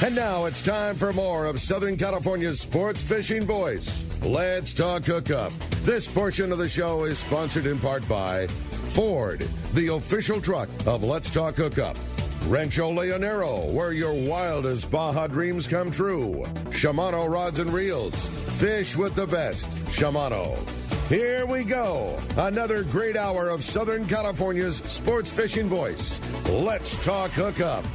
And now it's time for more of Southern California's sports fishing voice. Let's talk hookup. This portion of the show is sponsored in part by Ford, the official truck of Let's Talk Hookup. Rancho Leonero, where your wildest Baja dreams come true. Shimano Rods and Reels. Fish with the best. Shimano. Here we go. Another great hour of Southern California's sports fishing voice. Let's talk hookup.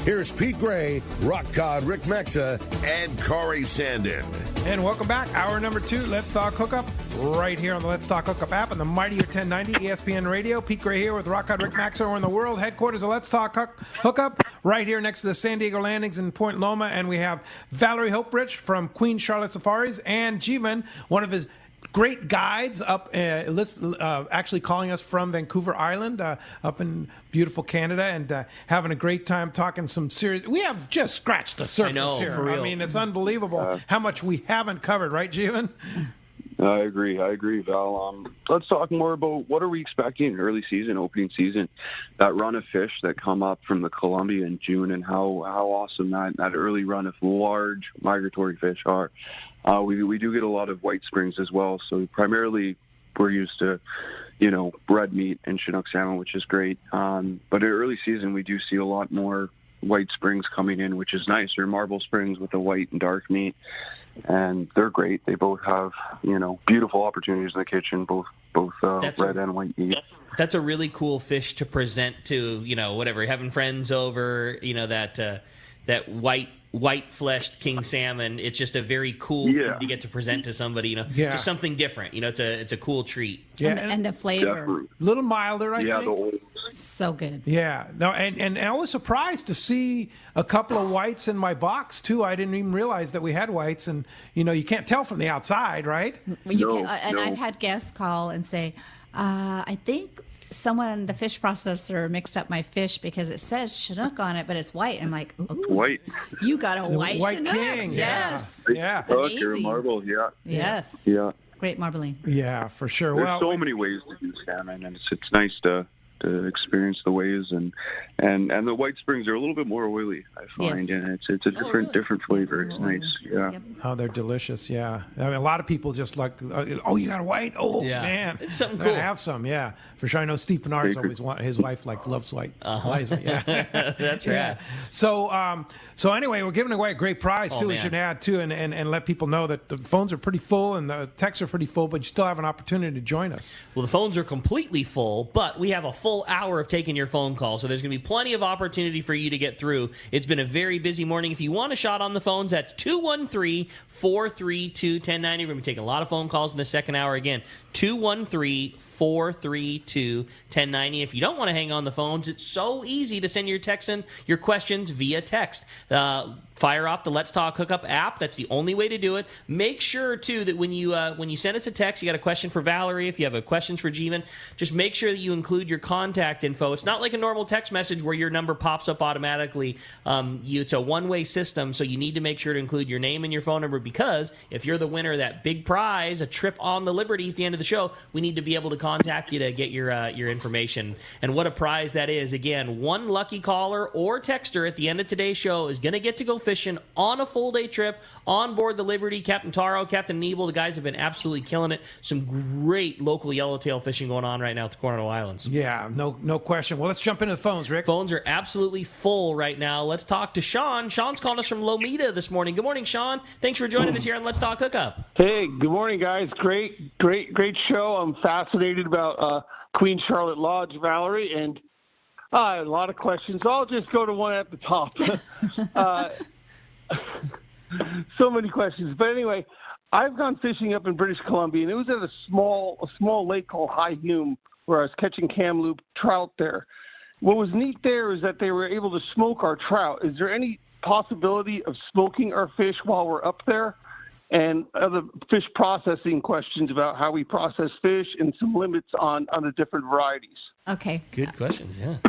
Here's Pete Gray, Rock Cod Rick Mexa, and Corey Sandin. And welcome back. Hour number 2, Let's Talk Hookup, right here on the Let's Talk Hookup app on the Mightier 1090 ESPN Radio. Pete Gray here with Rock Cod Rick Mexa. We're in the world headquarters of Let's Talk Hookup, right here next to the San Diego Landings in Point Loma. And we have Valerie Hoperich from Queen Charlotte Safaris and Jeevan, one of his great guides up, actually calling us from Vancouver Island, up in beautiful Canada, and having a great time talking some serious. We have just scratched the surface here. For real. I mean, it's unbelievable how much we haven't covered, right, Jeevan? I agree, Val. Let's talk more about what are we expecting early season, opening season, that run of fish that come up from the Columbia in June, and how awesome that early run of large migratory fish are. We do get a lot of white springs as well, so primarily we're used to, red meat and Chinook salmon, which is great. But in early season, we do see a lot more white springs coming in, which is nice. They're marble springs with the white and dark meat, and they're great. They both have, beautiful opportunities in the kitchen, both red and white meat. That's a really cool fish to present to, whatever, having friends over, that white-fleshed king salmon. It's just a very cool thing to get to present to somebody, just something different. It's a cool treat. Yeah, and the flavor. A little milder, I think. So good. Yeah. No, and I was surprised to see a couple of whites in my box, too. I didn't even realize that we had whites, and, you can't tell from the outside, right? I've had guests call and say, I think someone, the fish processor, mixed up my fish because it says Chinook on it, but it's white. I'm like, ooh, white. You got a white Chinook. King. Yes. Yeah. You're a marble. Yeah. Yes. Yeah. Great marbling. Yeah, for sure. There's so many ways to do salmon, and it's nice to experience the ways, and the white springs are a little bit more oily, I find, and it's a different flavor. It's nice, yeah. Yep. Oh, they're delicious, yeah. I mean, a lot of people just like, you got a white? Oh, man. It's something cool. I have some, yeah. For sure. I know Steve Pinard's his wife loves white. Yeah. That's right. Yeah. So anyway, we're giving away a great prize, too. We should add, too, and let people know that the phones are pretty full and the texts are pretty full, but you still have an opportunity to join us. Well, the phones are completely full, but we have a full hour of taking your phone call, so there's going to be plenty of opportunity for you to get through. It's been a very busy morning. If you want a shot on the phones, that's 213-432-1090. We're going to be taking a lot of phone calls in the second hour. Again, 213-432-1090. If you don't want to hang on the phones, it's so easy to send your texts and your questions via text. Fire off the Let's Talk Hookup app. That's the only way to do it. Make sure, too, that when you send us a text, you got a question for Valerie, if you have a questions for Jeevan, just make sure that you include your contact info. It's not like a normal text message where your number pops up automatically. It's a one-way system, so you need to make sure to include your name and your phone number, because if you're the winner of that big prize, a trip on the Liberty at the end of the show, we need to be able to contact you to get your information. And what a prize that is. Again, one lucky caller or texter at the end of today's show is going to get to go fishing on a full-day trip on board the Liberty. Captain Taro, Captain Nebel, the guys have been absolutely killing it. Some great local yellowtail fishing going on right now at the Coronado Islands. Yeah, no question. Well, let's jump into the phones, Rick. Phones are absolutely full right now. Let's talk to Sean. Sean's calling us from Lomita this morning. Good morning, Sean. Thanks for joining us here on Let's Talk Hookup. Hey, good morning, guys. Great show. I'm fascinated about Queen Charlotte Lodge, Valerie, and a lot of questions. I'll just go to one at the top. So many questions. But anyway, I've gone fishing up in British Columbia, and it was at a small lake called High Hume where I was catching kamloops trout there. What was neat there is that they were able to smoke our trout. Is there any possibility of smoking our fish while we're up there? And other fish processing questions about how we process fish and some limits on the different varieties. Okay. Good questions, yeah.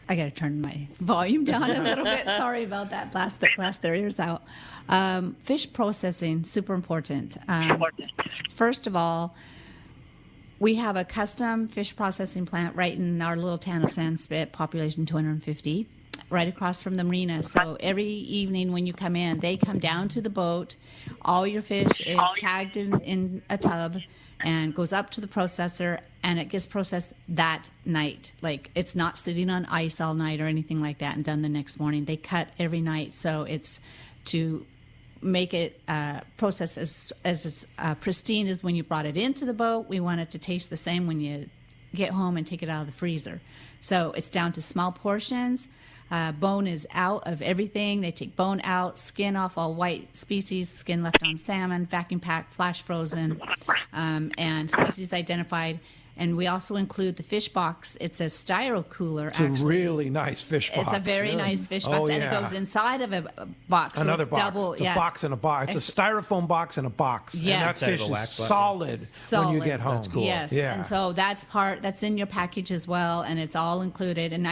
I got to turn my volume down a little bit. Sorry about that. Blast their ears out. Fish processing, super important. First of all, we have a custom fish processing plant right in our little town of Sandspit, population 250. right across from the marina. So every evening when you come in, they come down to the boat. All your fish is tagged in a tub and goes up to the processor, and it gets processed that night. Like, it's not sitting on ice all night or anything like that and done the next morning. They cut every night, so it's to make it process as pristine as when you brought it into the boat. We want it to taste the same when you get home and take it out of the freezer. So it's down to small portions. Bone is out of everything. They take bone out, skin off all white species, skin left on salmon, vacuum packed, flash frozen, and species identified. And we also include the fish box. It's a styro cooler. It's a really nice fish box. It's a very nice fish box, and it goes inside of a box. Another so box. Double, it's a box in a box. It's a styrofoam box in a box. Yes. And that fish is solid when you get home. That's cool. Yes, and so that's in your package as well, and it's all included. And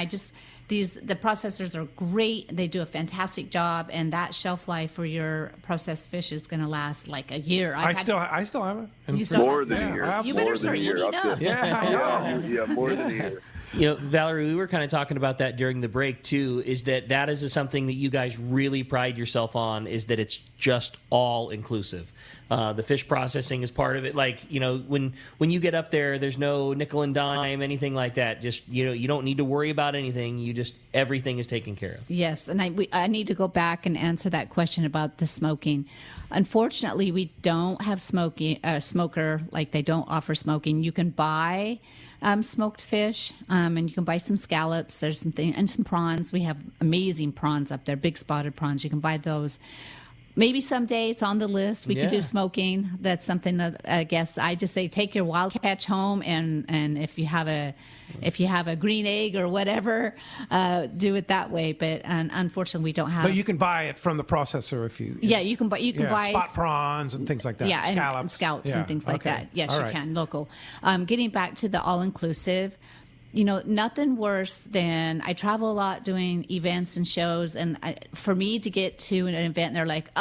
the processors are great. They do a fantastic job, and that shelf life for your processed fish is going to last like a year. I still have it. You still more have than it? a year. You better start eating up. Yeah, I know. Yeah, more than a year. You know, Valerie, we were kind of talking about that during the break too. Is that is something that you guys really pride yourself on? Is that it's just all inclusive? The fish processing is part of it. Like, you know, when you get up there, there's no nickel and dime, anything like that. Just, you know, you don't need to worry about anything. Everything is taken care of. Yes, and I need to go back and answer that question about the smoking. Unfortunately, we don't have smoker, like they don't offer smoking. You can buy smoked fish, and you can buy some scallops. There's and some prawns. We have amazing prawns up there, big spotted prawns. You can buy those. Maybe someday it's on the list. We can do smoking. That's something that I guess I just say take your wild catch home, and if you have a green egg or whatever, do it that way. But unfortunately, we don't have. But you can buy it from the processor if you. Yeah, you can buy spot prawns and things like that. Yeah, scallops, and scallops and things like that. Yes, all you can local. Getting back to the all inclusive. You know, nothing worse than I travel a lot doing events and shows, and for me to get to an event, and they're like,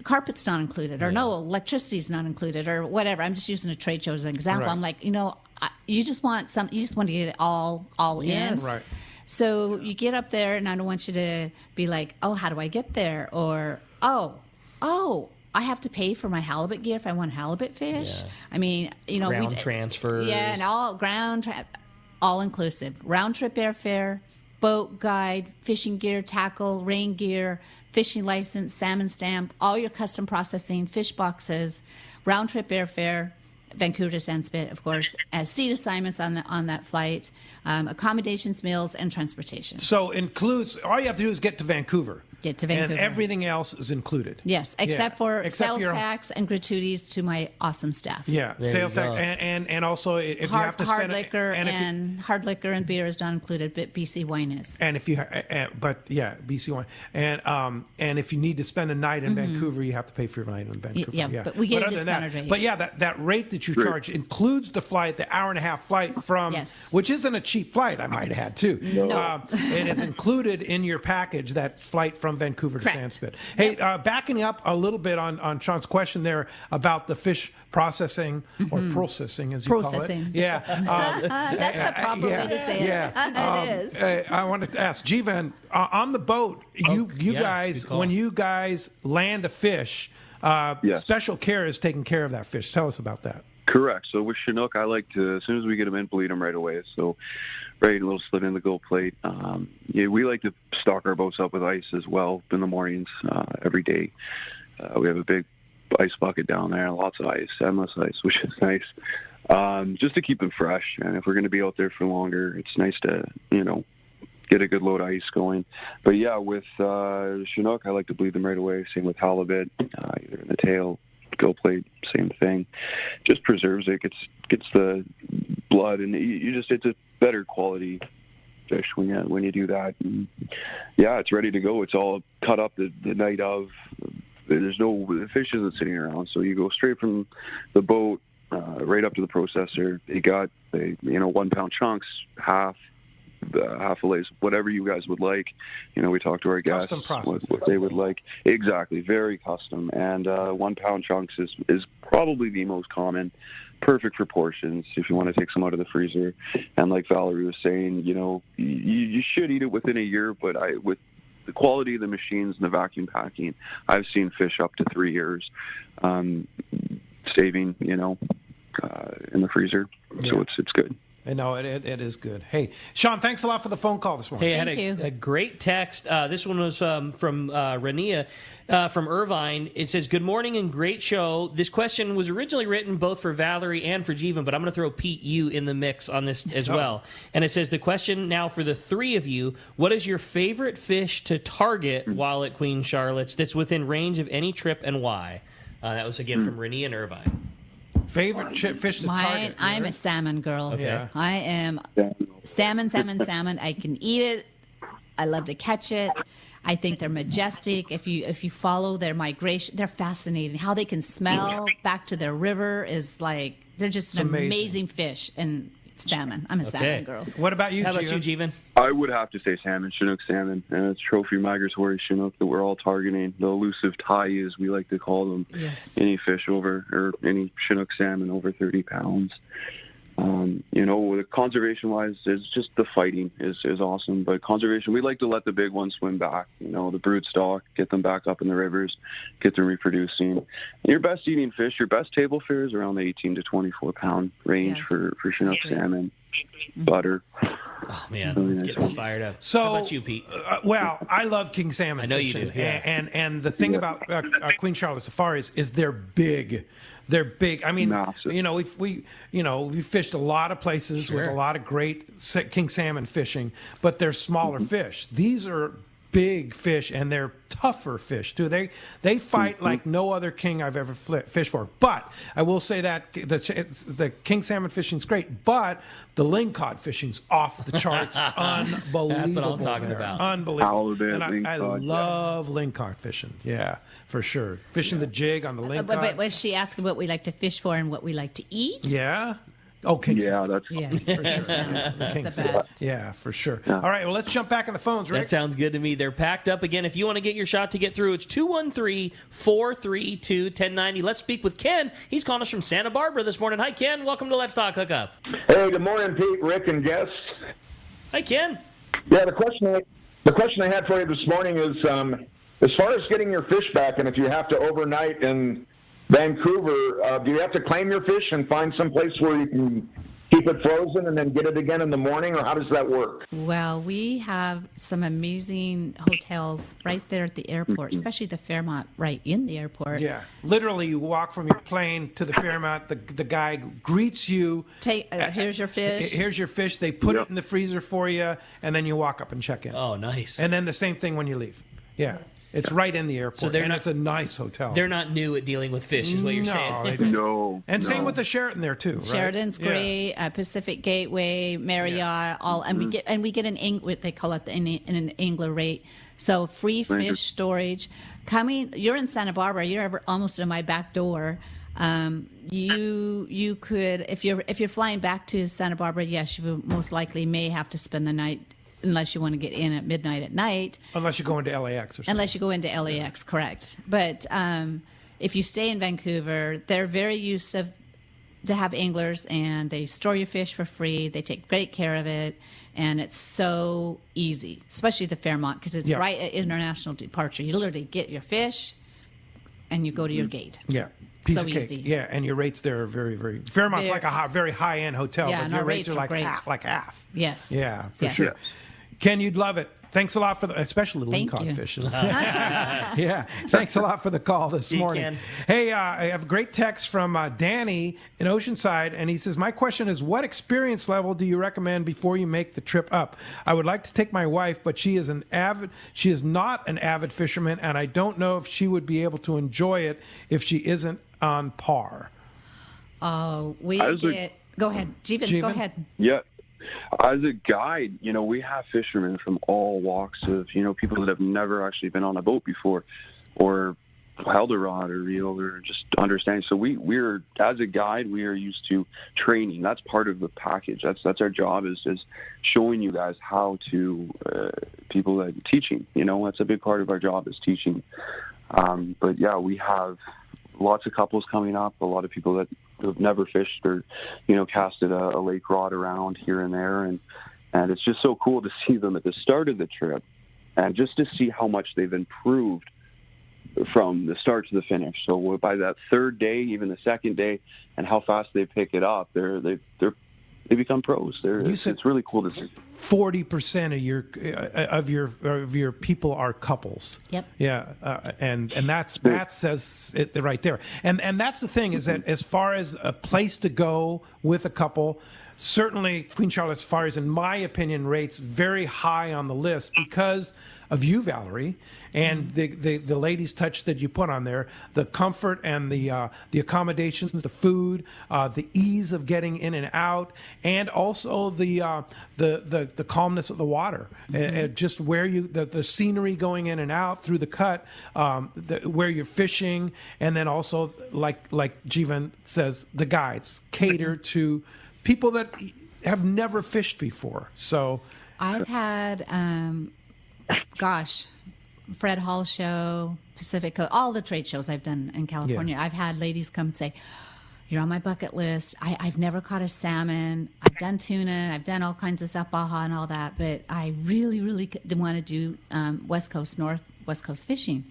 carpet's not included, or no, electricity's not included, or whatever. I'm just using a trade show as an example. Right. I'm like, you just want to get it all in. Right. So you get up there, and I don't want you to be like, oh, how do I get there? Or, oh, I have to pay for my halibut gear if I want halibut fish. Yeah. I mean, ground transfers. Yeah, and all inclusive. Round trip airfare, boat guide, fishing gear, tackle, rain gear, fishing license, salmon stamp, all your custom processing, fish boxes, round trip airfare, Vancouver to Sandspit, of course, seat assignments on that flight, accommodations, meals, and transportation. So includes all you have to do is get to Vancouver. And everything else is included. Yes, except for sales tax and gratuities to my awesome staff. Yeah, sales tax and also if you have to spend hard liquor and beer is not included, but BC wine is. And if you BC wine and if you need to spend a night in Vancouver, you have to pay for your night in Vancouver. Yeah, but we get a discounted rate. But that rate that you charge includes the flight, the hour-and-a-half flight from, which isn't a cheap flight, I might add too. No. And it's included in your package, that flight from Vancouver to Sandspit. Hey, backing up a little bit on Sean's question there about the fish processing or processing, as you call it. Yeah. That's the proper way to say it. Yeah. It is. I wanted to ask, Jivan, on the boat, you guys, when you guys land a fish, special care is taking care of that fish. Tell us about that. Correct. So with Chinook, I like to, as soon as we get them in, bleed them right away. So a little slip in the gold plate. We like to stock our boats up with ice as well in the mornings every day. We have a big ice bucket down there, lots of ice, endless ice, which is nice, just to keep them fresh. And if we're going to be out there for longer, it's nice to, get a good load of ice going. But yeah, with Chinook, I like to bleed them right away. Same with halibut, either in the tail, gill plate, same thing. Just preserves it, gets the blood, and it's a better quality fish when you do that. And it's ready to go. It's all cut up the night of. The fish isn't sitting around, so you go straight from the boat right up to the processor. They got 1 pound chunks, half, half fillets, whatever you guys would like. We talk to our guests Custom process. what they would like. Exactly, very custom. And 1 pound chunks is probably the most common. Perfect for portions if you want to take some out of the freezer. And like Valerie was saying, you should eat it within a year, but with the quality of the machines and the vacuum packing, I've seen fish up to 3 years saving, in the freezer. Yeah. So it's good. No, it is good. Hey, Sean, thanks a lot for the phone call this morning. Hey, I Thank had you. a great text. This one was from Rania from Irvine. It says, "Good morning and great show. This question was originally written both for Valerie and for Jeevan, but I'm going to throw Pete, you in the mix on this as well." And it says, the question now for the three of you, what is your favorite fish to target while at Queen Charlotte's that's within range of any trip and why? That was, again, from Rania and Irvine. Favorite fish to target? I'm a salmon girl. Okay. Yeah. I am salmon. I can eat it. I love to catch it. I think they're majestic. If you follow their migration, they're fascinating. How they can smell back to their river is like they're just an amazing fish. And salmon. I'm a salmon girl. What about you, How about you, Jeevan? Jeevan? I would have to say salmon, Chinook salmon, and it's trophy migratory Chinook that we're all targeting. The elusive tai, as we like to call them. Yes. Any fish or any Chinook salmon over 30 pounds. Conservation-wise, it's just the fighting is awesome. But conservation, we like to let the big ones swim back. The brood stock, get them back up in the rivers, get them reproducing. And your best eating fish, your best table fare is around the 18 to 24 pound range for Chinook salmon. Butter. Oh, man, it's getting me fired up. So, how about you, Pete? Well, I love king salmon. I know fishing. you do. Yeah. And the thing about Queen Charlotte Safaris is they're big. They're big. I mean, massive. We fished a lot of places with a lot of great king salmon fishing, but they're smaller fish. These are big fish, and they're tougher fish too. They fight like no other king I've ever fished for. But I will say that the king salmon fishing's great, but the Lingcod fishing's off the charts. Unbelievable. That's what I'm talking about. Unbelievable. And I Lingcod, love Lingcod fishing. Yeah, for sure. Fishing the jig on the Lingcod. But was she asking what we like to fish for and what we like to eat? Yeah. Oh, king salmon. that's Yeah, For sure. that's the best. Yeah, for sure. All right, well, let's jump back on the phones, Rick. That sounds good to me. They're packed up. Again, if you want to get your shot to get through, it's 213-432-1090. Let's speak with Ken. He's calling us from Santa Barbara this morning. Hi, Ken. Welcome to Let's Talk Hookup. Hey, good morning, Pete, Rick, and guests. Hi, Ken. Yeah, the question I had for you this morning is, as far as getting your fish back, and if you have to overnight in Vancouver, do you have to claim your fish and find some place where you can keep it frozen and then get it again in the morning, or how does that work? Well, we have some amazing hotels right there at the airport, especially the Fairmont right in the airport. Yeah, literally, you walk from your plane to the Fairmont. The guy greets you. Here's your fish. Here's your fish. They put it in the freezer for you, and then you walk up and check in. Oh, nice. And then the same thing when you leave. Yeah, it's right in the airport, and it's a nice hotel. They're not new at dealing with fish, is what you're saying. They don't. No. And same with the Sheraton there too. Right? Sheraton's great, Pacific Gateway, Marriott, all, and we get they call it an angler rate. So free fish storage. You're in Santa Barbara. You're almost at my back door. You could, if you're flying back to Santa Barbara, yes, you most likely may have to spend the night. Unless you want to get in at midnight at night. Unless you go into LAX or something. Unless you go into LAX, correct. But if you stay in Vancouver, they're very used to have anglers, and they store your fish for free. They take great care of it, and it's so easy, especially the Fairmont, because it's right at international departure. You literally get your fish, and you go to your gate. Yeah. Piece so of cake. easy. Yeah, and your rates there are very, very... Fairmont's like a very high-end hotel, but your rates are like half. Yes. Yeah, for sure. Ken, you'd love it. Thanks a lot for especially the Lingcod fishing. Yeah, thanks a lot for the call this morning. Ken. Hey, I have a great text from Danny in Oceanside, and he says, my question is, what experience level do you recommend before you make the trip up? I would like to take my wife, but she is not an avid fisherman, and I don't know if she would be able to enjoy it if she isn't on par. Go ahead, Jeevan, go ahead. Yeah. As a guide, we have fishermen from all walks of, people that have never actually been on a boat before or held a rod or reel or just understanding. So we're as a guide, we are used to training. That's part of the package. That's our job is showing you guys how to people that teaching. That's a big part of our job is teaching. But yeah, we have lots of couples coming up. A lot of people that have never fished or casted a lake rod around here and there, and it's just so cool to see them at the start of the trip, and just to see how much they've improved from the start to the finish. So by that third day, even the second day, and how fast they pick it up, they become pros. It's really cool to see. 40% of your people are couples. Yep. Yeah, and that says it right there. And that's the thing is that as far as a place to go with a couple, certainly Queen Charlotte's Safari, in my opinion, rates very high on the list because of you, Valerie, and the ladies' touch that you put on there, the comfort and the accommodations, the food, the ease of getting in and out, and also the calmness of the water, just where the scenery going in and out through the cut, where you're fishing, and then also like Jivan says, the guides cater to people that have never fished before. So I've had, Fred Hall Show, Pacific Coast, all the trade shows I've done in California. Yeah. I've had ladies come and say, "You're on my bucket list. I've never caught a salmon. I've done tuna. I've done all kinds of stuff, Baja and all that, but I really, really want to do West Coast fishing."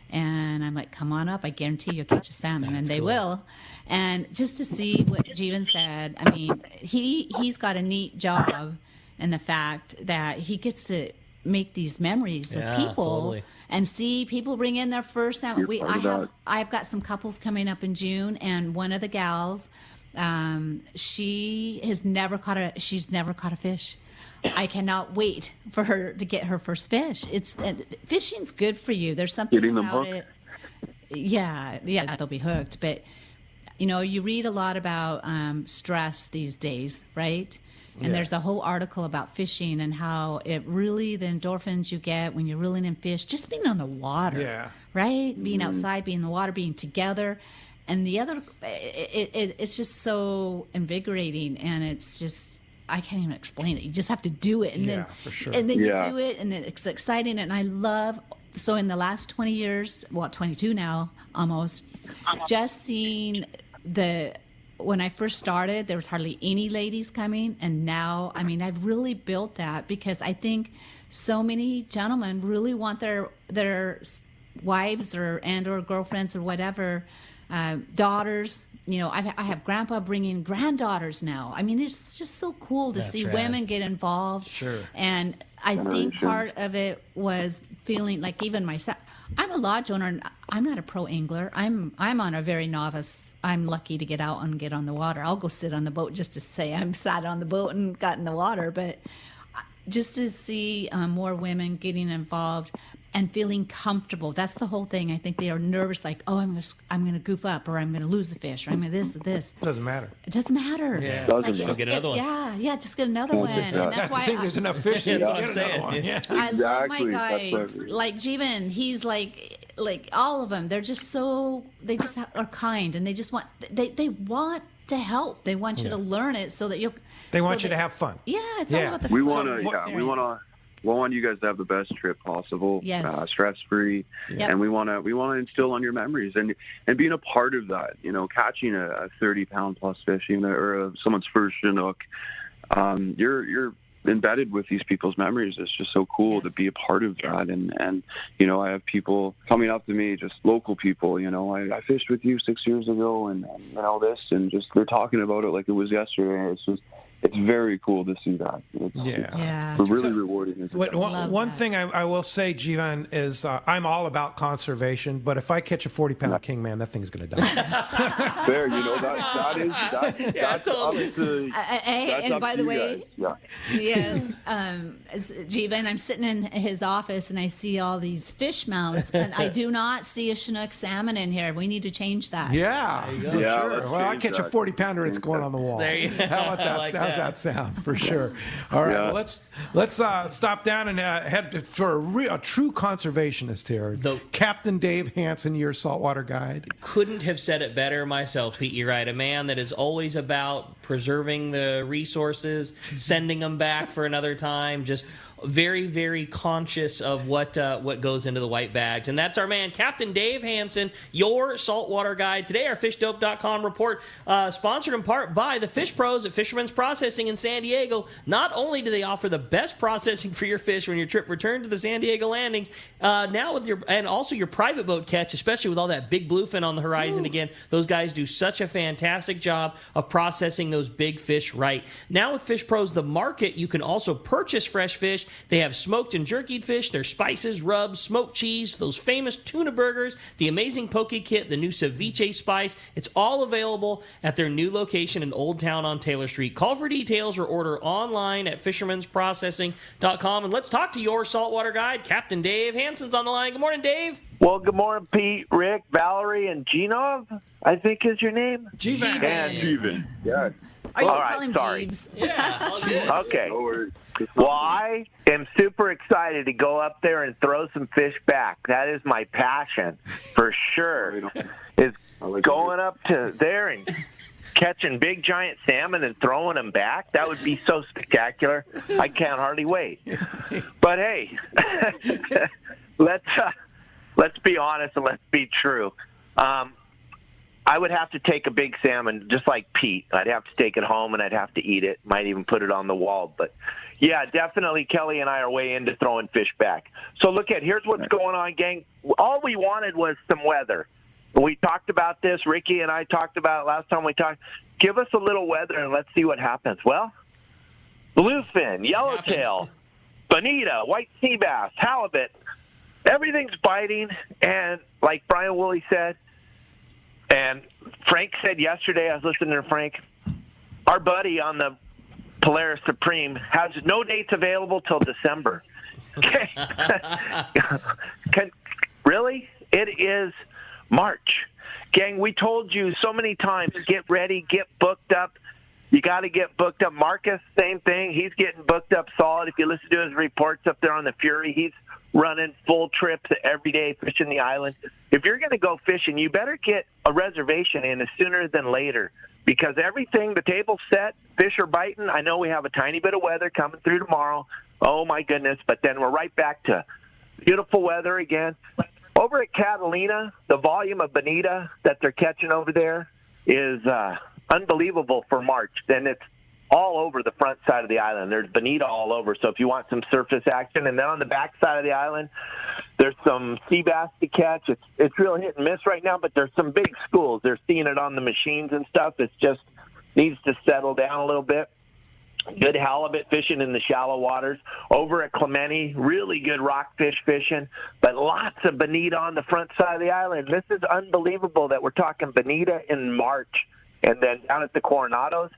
And I'm like, "Come on up. I guarantee you'll catch a salmon." And they will. And just to see what Jivan said, I mean, he's got a neat job in the fact that he gets to make these memories with people and see people bring in their first salmon. I've got some couples coming up in June, and one of the gals, she's never caught a fish. I cannot wait for her to get her first fish. Fishing's good for you. There's something getting them about hooked. it. Yeah, they'll be hooked. But you read a lot about stress these days, right? And there's a whole article about fishing and how it really, the endorphins you get when you're reeling in fish, just being on the water, right? Being outside, being in the water, being together. And the other, it's just so invigorating, and it's just, I can't even explain it. You just have to do it. And then, for sure. And then you do it, and it's exciting. And I love, so in the last 20 years, 22 now, almost, just seeing when I first started, there was hardly any ladies coming, and now, I mean, I've really built that because I think so many gentlemen really want their wives or girlfriends or whatever, daughters. I have grandpa bringing granddaughters now. I mean, it's just so cool to see women get involved. Sure. And I think part of it was feeling like even myself. I'm a lodge owner, and I'm not a pro angler. I'm on a very novice. I'm lucky to get out and get on the water. I'll go sit on the boat just to say I'm sat on the boat and got in the water. But just to see more women getting involved and feeling comfortable. That's the whole thing. I think they are nervous, like, oh, I'm gonna goof up, or I'm gonna lose a fish, or I'm gonna this or this. Doesn't matter. It doesn't matter. Yeah. Go get another one. Yeah, just get another one. And that's why there's enough fish. That's what I'm saying. Yeah. I love my guides. Like Jivan, he's like all of them. They're just so, they just are kind, and they just want, they want to help. They want you to learn it so that you'll. They want you to have fun. Yeah, it's all about the we fun. We want you guys to have the best trip possible, stress-free, and we want to instill on your memories and being a part of that. Catching a 30-pound plus fish, or someone's first Chinook, you're embedded with these people's memories. It's just so cool to be a part of that. And I have people coming up to me, just local people. I fished with you 6 years ago, and all this, and just they're talking about it like it was yesterday. It's very cool to see that. It's really rewarding. One thing I will say, Jivan, is I'm all about conservation, but if I catch a 40-pound king, man, that thing's going to die. Fair, that's totally. Up to, and by the way, yes, Jivan, I'm sitting in his office and I see all these fish mounts, and I do not see a Chinook salmon in here. We need to change that. Yeah, sure. Well, I catch a 40-pounder, it's going on the wall. There you go. How about that? Like How's How's that sound? For sure. All right, well, let's stop down and head for a true conservationist here. Captain Dave Hansen, your saltwater guide. Couldn't have said it better myself, Pete. You're right. A man that is always about preserving the resources, sending them back for another time, just very, very conscious of what goes into the white bags. And that's our man, Captain Dave Hansen, your saltwater guide. Today, our fishdope.com report, sponsored in part by the Fish Pros at Fisherman's Processing in San Diego. Not only do they offer the best processing for your fish when your trip returns to the San Diego landings, now with and also your private boat catch, especially with all that big bluefin on the horizon again. Those guys do such a fantastic job of processing those big fish right. Now with Fish Pros, the market, you can also purchase fresh fish. They have smoked and jerkied fish, their spices, rubs, smoked cheese, those famous tuna burgers, the amazing poke kit, the new ceviche spice. It's all available at their new location in Old Town on Taylor Street. Call for details or order online at fishermansprocessing.com. And let's talk to your saltwater guide, Captain Dave Hansen's on the line. Good morning, Dave. Well, good morning, Pete, Rick, Valerie, and Genov, I think is your name. Jeevan. And Jeevan. Yeah. Or you All can right, call him sorry. Jeeves. Yeah, all good. Okay. No worries. Well, I am super excited to go up there and throw some fish back. That is my passion, for sure, is going up to there and catching big, giant salmon and throwing them back. That would be so spectacular. I can't hardly wait. But, hey, let's be honest and let's be true. I would have to take a big salmon, just like Pete. I'd have to take it home, and I'd have to eat it. Might even put it on the wall. But, yeah, definitely Kelly and I are way into throwing fish back. So, here's what's going on, gang. All we wanted was some weather. We talked about this. Ricky and I talked about it last time we talked. Give us a little weather, and let's see what happens. Well, bluefin, yellowtail, bonita, white sea bass, halibut, everything's biting. And like Brian Woolley said, and Frank said yesterday, I was listening to Frank, our buddy on the Polaris Supreme has no dates available till December. Really? It is March. Gang, we told you so many times, get ready, get booked up. You got to get booked up. Marcus, same thing. He's getting booked up solid. If you listen to his reports up there on the Fury, he's running full trips every day fishing the island. If you're going to go fishing, you better get a reservation in sooner than later, because everything, the table's set, fish are biting. I know we have a tiny bit of weather coming through tomorrow. Oh, my goodness. But then we're right back to beautiful weather again. Over at Catalina, the volume of bonita that they're catching over there is unbelievable for March. Then it's all over the front side of the island. There's bonita all over. So if you want some surface action, and then on the back side of the island, there's some sea bass to catch. It's real hit and miss right now, but there's some big schools. They're seeing it on the machines and stuff. It just needs to settle down a little bit. Good halibut fishing in the shallow waters. Over at Clemente, really good rockfish fishing, but lots of bonita on the front side of the island. This is unbelievable that we're talking bonita in March. And then down at the Coronados,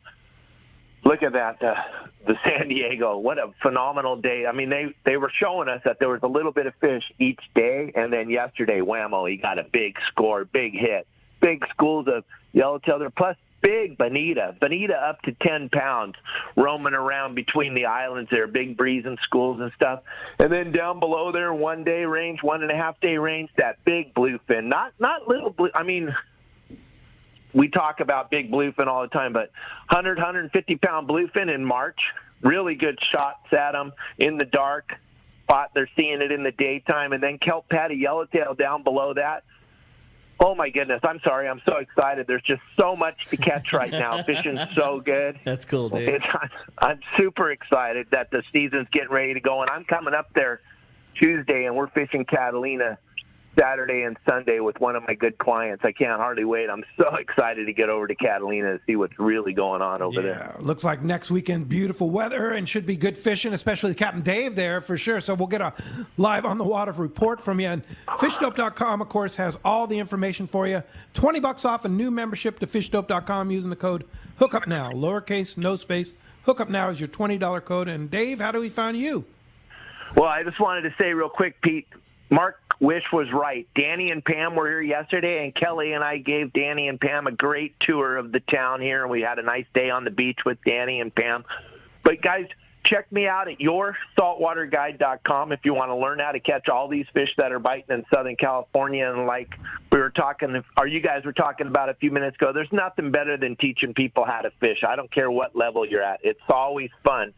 look at that, the San Diego. What a phenomenal day. I mean, they were showing us that there was a little bit of fish each day, and then yesterday, whammo, he got a big score, big hit. Big schools of yellowtail there, plus big bonita up to 10 pounds roaming around between the islands there, big breezing schools and stuff. And then down below there, 1 day range, 1.5 day range, that big bluefin, not little blue. I mean, we talk about big bluefin all the time, but 150 pound bluefin in March, really good shots at them in the dark spot. They're seeing it in the daytime. And then kelp patty yellowtail down below that. Oh, my goodness. I'm sorry. I'm so excited. There's just so much to catch right now. Fishing's so good. That's cool, Dave. I'm super excited that the season's getting ready to go. And I'm coming up there Tuesday, and we're fishing Catalina Saturday and Sunday with one of my good clients. I can't hardly wait. I'm so excited to get over to Catalina to see what's really going on over there. Looks like next weekend, beautiful weather and should be good fishing, especially Captain Dave there for sure. So we'll get a live on the water report from you. And fishdope.com, of course, has all the information for you. $20 off a new membership to fishdope.com using the code HOOKUPNOW, lowercase, no space. Hookup Now is your $20 code. And Dave, how do we find you? Well, I just wanted to say real quick, Pete, Mark Wish was right. Danny and Pam were here yesterday, and Kelly and I gave Danny and Pam a great tour of the town here, and we had a nice day on the beach with Danny and Pam. But, guys, check me out at yoursaltwaterguide.com if you want to learn how to catch all these fish that are biting in Southern California. And like we were talking, or you guys were talking about a few minutes ago, there's nothing better than teaching people how to fish. I don't care what level you're at. It's always fun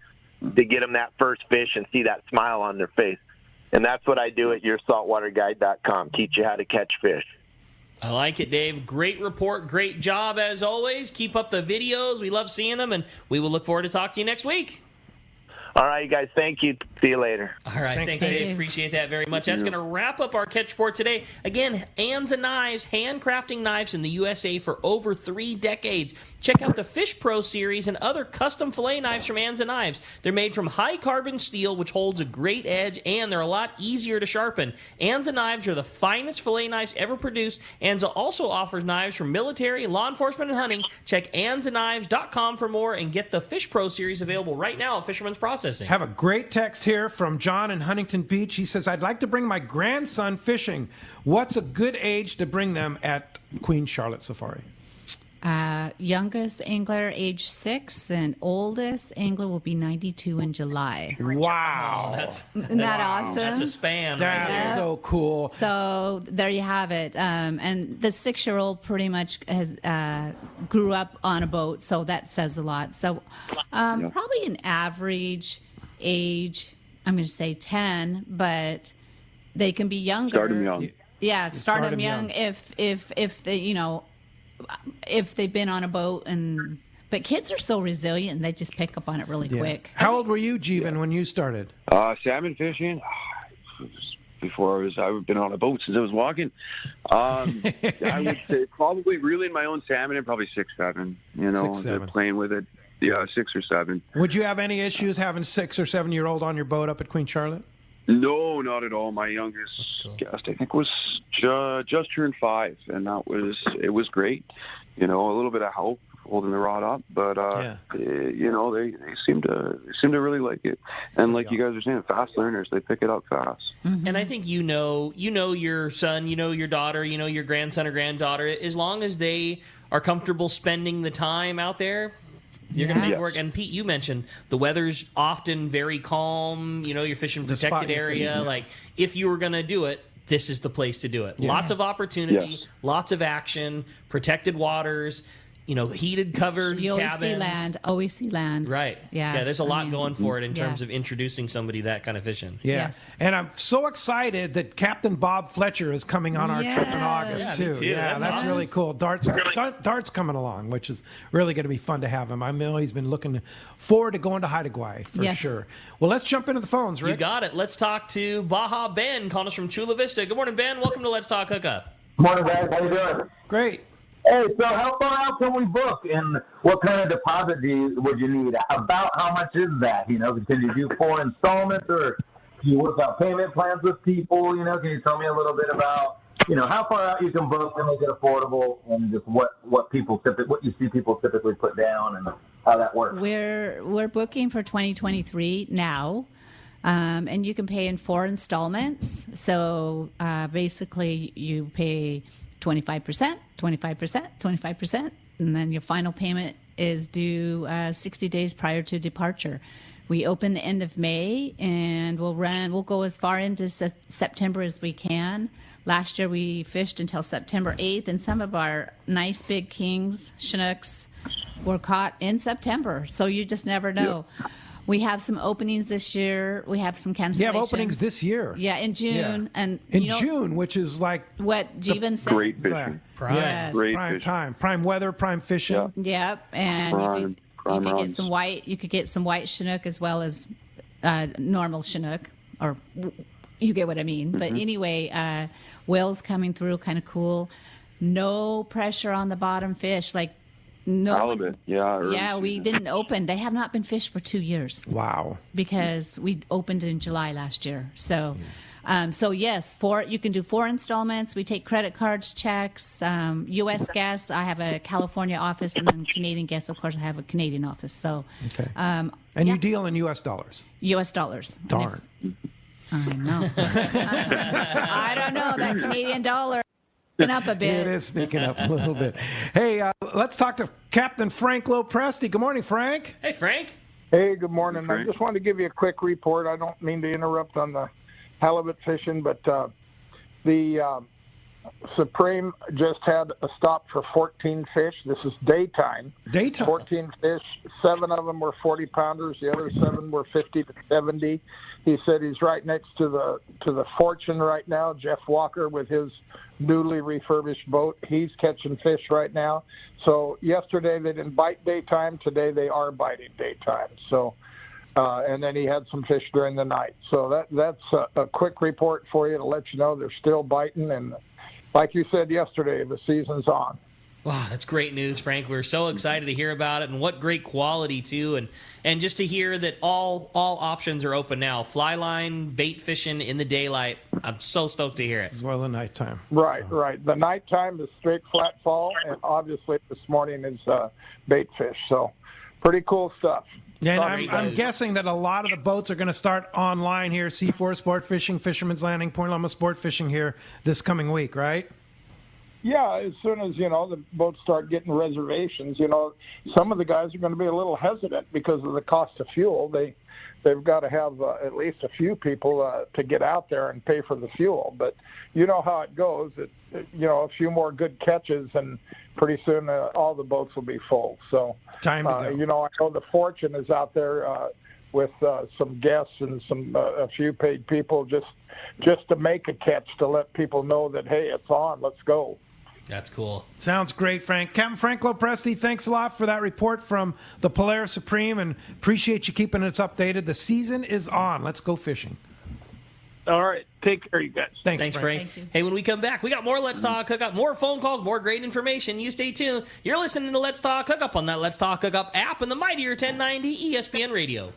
to get them that first fish and see that smile on their face. And that's what I do at yoursaltwaterguide.com, teach you how to catch fish. I like it, Dave. Great report. Great job, as always. Keep up the videos. We love seeing them, and we will look forward to talking to you next week. All right, you guys. Thank you. See you later. All right. Thanks Dave. Appreciate that very much. That's going to wrap up our catch report today. Again, Anza Knives, handcrafting knives in the USA for over 3 decades. Check out the Fish Pro series and other custom fillet knives from Anza Knives. They're made from high-carbon steel, which holds a great edge, and they're a lot easier to sharpen. Anza Knives are the finest fillet knives ever produced. Anza also offers knives for military, law enforcement, and hunting. Check AnzaKnives.com for more and get the Fish Pro series available right now at Fisherman's Processing. Have a great text here from John in Huntington Beach. He says, I'd like to bring my grandson fishing. What's a good age to bring them at Queen Charlotte Safari? Youngest angler, age 6, and oldest angler will be 92 in July. Wow. Isn't that awesome? That's a span. That's so cool. So there you have it. And the 6-year-old pretty much has grew up on a boat, so that says a lot. So probably an average age, I'm going to say 10, but they can be younger. Start them young. Yeah, start them young if they, if they've been on a boat. But kids are so resilient, they just pick up on it really quick. How old were you, Jeevan, when you started? Salmon fishing. Before I've been on a boat since I was walking. I would say probably reeling my own salmon and probably 6, 7. 6, 7. Playing with it. Yeah, 6 or 7. Would you have any issues having 6 or 7-year-old on your boat up at Queen Charlotte? No, not at all. My youngest guest, I think, was just turned 5, and it was great. A little bit of help holding the rod up, but they seem to really like it. And like you guys are saying, fast learners, they pick it up fast. Mm-hmm. And I think you know your son, your daughter, your grandson or granddaughter. As long as they are comfortable spending the time out there, you're going to make it work. And Pete, you mentioned the weather's often very calm. You're fishing in a protected area. Like, if you were going to do it, this is the place to do it. Yeah. Lots of opportunity, lots of action, protected waters, heated, covered cabins. Always see land. Right. Yeah, there's a lot going for it in terms of introducing somebody to that kind of fishing. Yeah. Yes. And I'm so excited that Captain Bob Fletcher is coming on our trip in August, too. Yeah, that's awesome. really cool. Dart's coming along, which is really going to be fun to have him. I know he's been looking forward to going to Haida Gwaii for sure. Well, let's jump into the phones, Rick. You got it. Let's talk to Baja Ben, calling us from Chula Vista. Good morning, Ben. Welcome to Let's Talk Hookup. Morning, guys. How you doing? Great. Hey, so how far out can we book, and what kind of deposit would you need? About how much is that? Can you do 4 installments, or do you work out payment plans with people? Can you tell me a little bit about, how far out you can book and make it affordable, and just what you see people typically put down and how that works? We're booking for 2023 now. And you can pay in 4 installments. So basically you pay 25%, 25%, 25%, and then your final payment is due 60 days prior to departure. We open the end of May, and we'll go as far into September as we can. Last year we fished until September 8th, and some of our nice big kings, Chinooks, were caught in September. So you just never know. Yep. We have some openings this year. We have some cancellations. You have openings this year. Yeah, in June. Yeah. And in June, which is like what Jeevan said. Great fishing. Prime fishing. Time. Prime weather, prime fishing. Yep. And you could get some white. You could get some white Chinook as well as normal Chinook, or you get what I mean. Mm-hmm. But anyway, Will's coming through, kind of cool. No pressure on the bottom fish, like. No, halibut. We didn't open. They have not been fished for 2 years. Wow. Because we opened in July last year. So, yes, you can do 4 installments. We take credit cards, checks, U.S. guests. I have a California office, and then Canadian guests. Of course, I have a Canadian office. So, okay. And you deal in U.S. dollars. U.S. dollars. Darn. I know. I don't know. That Canadian dollar is up a bit. It is sneaking up a little bit. Hey, let's talk to Captain Frank Lopresti. Good morning, Frank. Hey, Frank. Hey, good morning. I just wanted to give you a quick report. I don't mean to interrupt on the halibut fishing, but the Supreme just had a stop for 14 fish. This is daytime. 14 fish. 7 of them were 40-pounders. The other 7 were 50 to 70. He said he's right next to the Fortune right now. Jeff Walker with his newly refurbished boat. He's catching fish right now. So yesterday they didn't bite daytime. Today they are biting daytime. So, and then he had some fish during the night. So that's a quick report for you to let you know they're still biting. And like you said yesterday, the season's on. Wow, that's great news, Frank. We're so excited to hear about it, and what great quality, too. And just to hear that all options are open now. Fly line, bait fishing in the daylight. I'm so stoked to hear it. As well as nighttime. Right. The nighttime is straight flat fall, and obviously this morning is bait fish. So pretty cool stuff. Yeah, and I'm guessing that a lot of the boats are going to start online here, C4 Sport Fishing, Fisherman's Landing, Point Loma Sport Fishing here this coming week, right? Yeah, as soon as, the boats start getting reservations, some of the guys are going to be a little hesitant because of the cost of fuel. They've got to have at least a few people to get out there and pay for the fuel. But you know how it goes. A few more good catches, and pretty soon all the boats will be full. So, time to go. I know the Fortune is out there with some guests and a few paid people just to make a catch to let people know that, hey, it's on, let's go. That's cool. Sounds great, Frank. Captain Frank Lopresti, thanks a lot for that report from the Polaris Supreme, and appreciate you keeping us updated. The season is on. Let's go fishing. All right. Take care, you guys. Thanks, Frank. Hey, when we come back, we got more Let's Talk Hookup, more phone calls, more great information. You stay tuned. You're listening to Let's Talk Hookup on that Let's Talk Hookup app and the mightier 1090 ESPN Radio.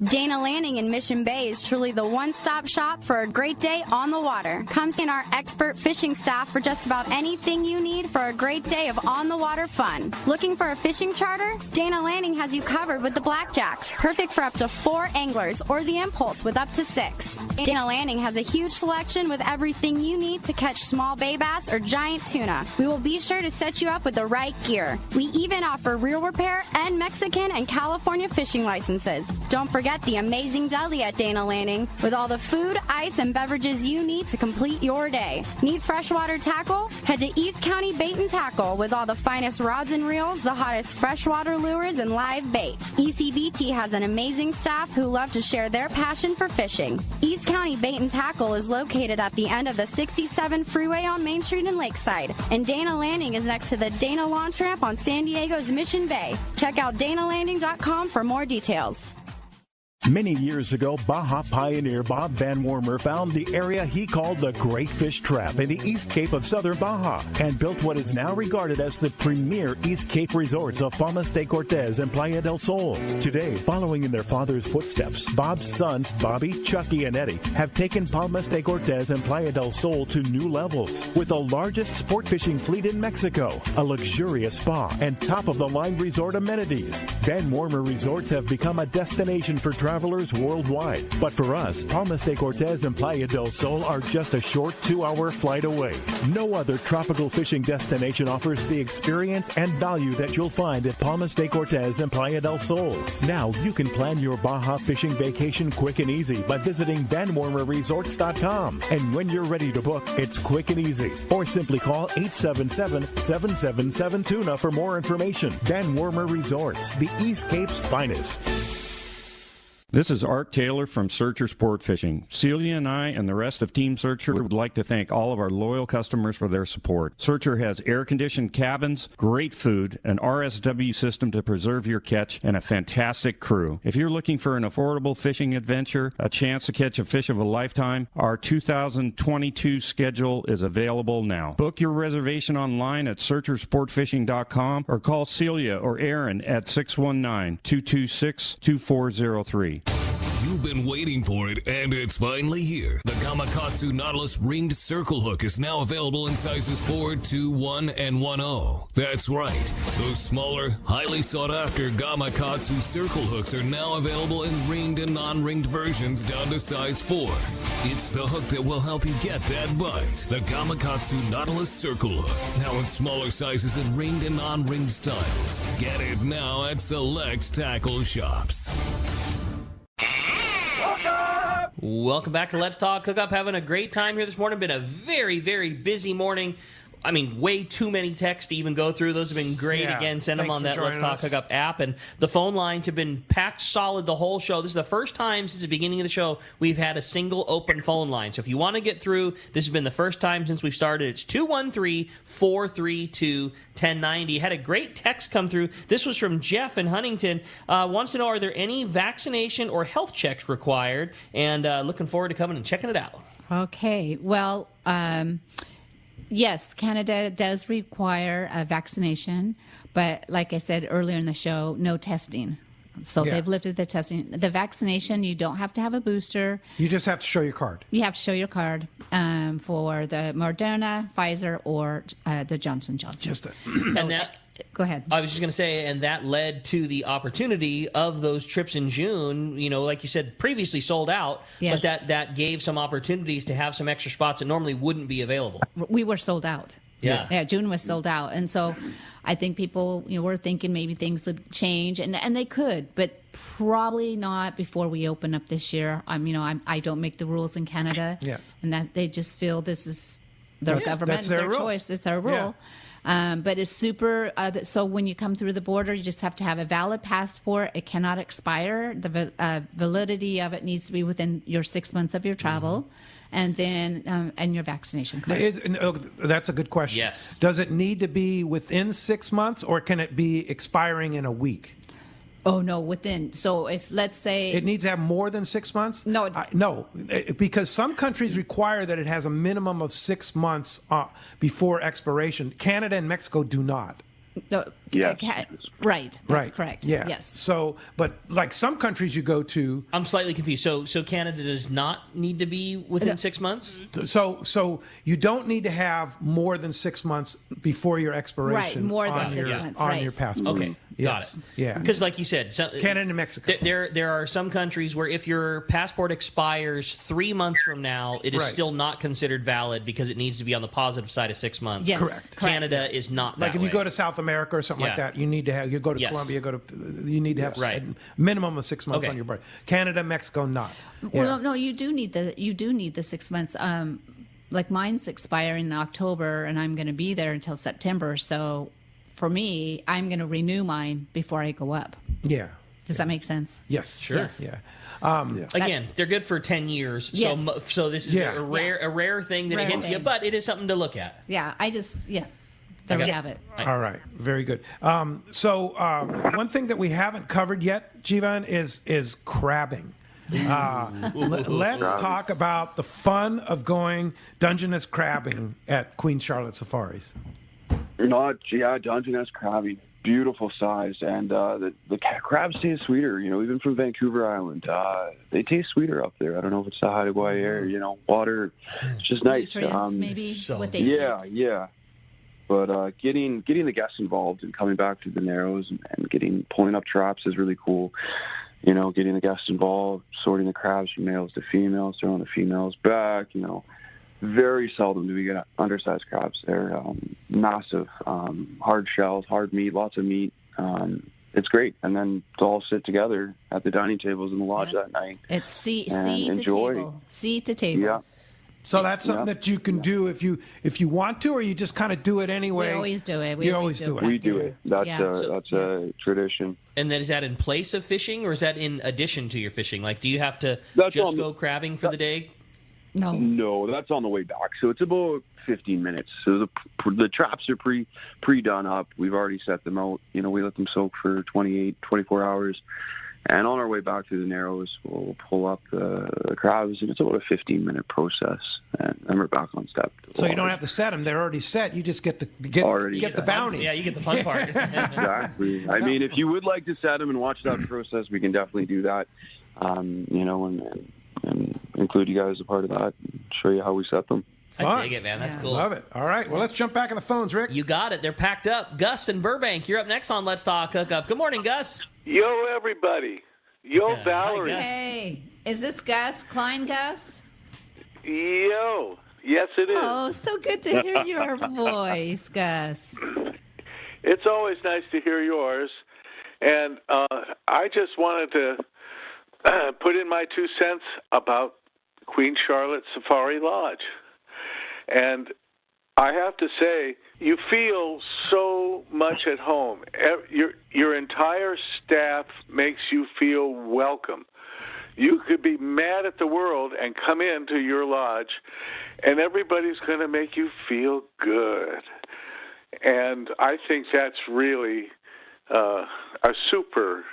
Dana Landing in Mission Bay is truly the one-stop shop for a great day on the water. Come see our expert fishing staff for just about anything you need for a great day of on-the-water fun. Looking for a fishing charter? Dana Landing has you covered with the Blackjack, perfect for up to 4 anglers, or the Impulse with up to 6. Dana Landing has a huge selection with everything you need to catch small bay bass or giant tuna. We will be sure to set you up with the right gear. We even offer reel repair and Mexican and California fishing licenses. Don't forget the amazing deli at Dana Landing with all the food, ice, and beverages you need to complete your day. Need freshwater tackle? Head to East County Bait and Tackle with all the finest rods and reels, the hottest freshwater lures, and live bait. ECBT has an amazing staff who love to share their passion for fishing. East County Bait and Tackle is located at the end of the 67 freeway on Main Street in Lakeside, and Dana Landing is next to the Dana Launch Ramp on San Diego's Mission Bay. Check out danalanding.com for more details. Many years ago, Baja pioneer Bob Van Wormer found the area he called the Great Fish Trap in the East Cape of southern Baja and built what is now regarded as the premier East Cape resorts of Palmas de Cortez and Playa del Sol. Today, following in their father's footsteps, Bob's sons, Bobby, Chucky, and Eddie, have taken Palmas de Cortez and Playa del Sol to new levels with the largest sport fishing fleet in Mexico, a luxurious spa, and top-of-the-line resort amenities. Van Wormer Resorts have become a destination for travelers worldwide. But for us, Palmas de Cortez and Playa del Sol are just a short 2-hour flight away. No other tropical fishing destination offers the experience and value that you'll find at Palmas de Cortez and Playa del Sol. Now you can plan your Baja fishing vacation quick and easy by visiting VanWormerResorts.com. And when you're ready to book, it's quick and easy. Or simply call 877-777-TUNA for more information. Van Wormer Resorts, the East Cape's finest. This is Art Taylor from Searcher Sport Fishing. Celia and I and the rest of Team Searcher would like to thank all of our loyal customers for their support. Searcher has air-conditioned cabins, great food, an RSW system to preserve your catch, and a fantastic crew. If you're looking for an affordable fishing adventure, a chance to catch a fish of a lifetime, our 2022 schedule is available now. Book your reservation online at searchersportfishing.com or call Celia or Aaron at 619-226-2403. You've been waiting for it, and it's finally here. The Kamakatsu Nautilus ringed circle hook is now available in sizes 4, 2, 1, and 1/0. That's right. Those smaller, highly sought-after Kamakatsu circle hooks are now available in ringed and non-ringed versions down to size 4. It's the hook that will help you get that bite. The Kamakatsu Nautilus circle hook. Now in smaller sizes in ringed and non-ringed styles. Get it now at select tackle shops. Welcome back to Let's Talk Hookup. Having a great time here this morning. Been a very, very busy morning. I mean, way too many texts to even go through. Those have been great. Yeah, Again, send them on that Let's Talk us. Hookup app. And the phone lines have been packed solid the whole show. This is the first time since the beginning of the show we've had a single open phone line. So if you want to get through, this has been the first time since we've started. It's 213-432-1090. Had a great text come through. This was from Jeff in Huntington. Wants to know, are there any vaccination or health checks required? And looking forward to coming and checking it out. Okay. Well, yes, Canada does require a vaccination, but like I said earlier in the show, no testing. So they've lifted the testing. The vaccination, you don't have to have a booster. You just have to show your card. You have to show your card for the Moderna, Pfizer, or the Johnson & Johnson. Go ahead. I was just going to say, and that led to the opportunity of those trips in June, like you said, previously sold out, Yes. but that gave some opportunities to have some extra spots that normally wouldn't be available. We were sold out. Yeah. June was sold out. And so I think people were thinking maybe things would change, and they could, but probably not before we open up this year. I don't make the rules in Canada, and that they just feel this is their government, it's their choice, it's their rule. Yeah. But it's super. So when you come through the border, you just have to have a valid passport. It cannot expire. The validity of it needs to be within your 6 months of your travel, and then and your vaccination card. That's a good question. Yes. Does it need to be within 6 months, or can it be expiring in a week? Oh no, within. So if let's say it needs to have more than 6 months. No, because some countries require that it has a minimum of 6 months before expiration. Canada and Mexico do not. No, right. That's correct. Yeah. Yes. So, but like some countries you go to, I'm slightly confused. So Canada does not need to be within 6 months? So you don't need to have more than 6 months before your expiration. Right, more than 6 months. On your passport. Okay. Yes. Got it. Yeah. Because like you said, Canada and Mexico. There are some countries where if your passport expires 3 months from now, it is still not considered valid because it needs to be on the positive side of 6 months. Yes. Correct. Canada is not that Like if way. you go to South America or something like that, you need to have. You go to Colombia, you need to have a minimum of 6 months on your birth. Canada, Mexico, not. Well, no, you do need the 6 months. Like mine's expiring in October, and I'm going to be there until September. So for me, I'm going to renew mine before I go up. Yeah. Does that make sense? Yes. Sure. Yes. Yeah. Again, they're good for 10 years. Yes. So this is a rare thing that it hits you, but it is something to look at. Yeah. There we have it. All right, very good. So one thing that we haven't covered yet, Jivan, is crabbing. Let's talk about the fun of going Dungeness crabbing at Queen Charlotte Safaris. Dungeness crabbing, beautiful size, and the crabs taste sweeter. Even from Vancouver Island, they taste sweeter up there. I don't know if it's the Hawaii air, water. It's just nice. Nutrients, maybe what they eat. Yeah. But getting the guests involved and coming back to the Narrows and pulling up traps is really cool. Getting the guests involved, sorting the crabs from males to females, throwing the females back. Very seldom do we get undersized crabs. They're massive, hard shells, hard meat, lots of meat. It's great. And then to all sit together at the dining tables in the lodge that night. It's sea to table. Sea to table. Yeah. So that's something that you can do if you want to, or you just kind of do it anyway. We always do it. We always do it. We do it. That's a tradition. And then is that in place of fishing, or is that in addition to your fishing? Like, do you have to go crabbing for the day? No, that's on the way back. So it's about 15 minutes. So the traps are pre-done up. We've already set them out. We let them soak for 24 hours. And on our way back to the Narrows, we'll pull up the crabs, and it's about a 15-minute process, and then we're back on step. So you don't have to set them; they're already set. You just get the bounty. Yeah, you get the fun part. Exactly. I mean, if you would like to set them and watch that process, we can definitely do that. and include you guys as a part of that, and show you how we set them. Fun. I dig it, man. That's cool. Love it. All right. Well, let's jump back on the phones, Rick. You got it. They're packed up. Gus in Burbank, you're up next on Let's Talk Hookup. Good morning, Gus. Yo, everybody. Yo, Valerie. Hey, is this Gus? Klein Gus? Yo. Yes, it is. Oh, so good to hear your voice, Gus. It's always nice to hear yours. And I just wanted to put in my 2 cents about Queen Charlotte Safari Lodge. And I have to say, you feel so much at home. Your entire staff makes you feel welcome. You could be mad at the world and come into your lodge, and everybody's going to make you feel good. And I think that's really a super,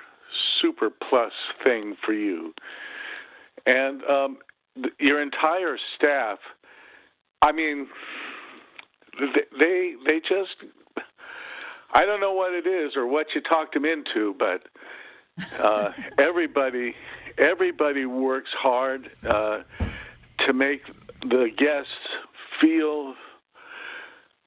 super plus thing for you. And your entire staff, I mean, they just, I don't know what it is or what you talked them into, but everybody works hard to make the guests feel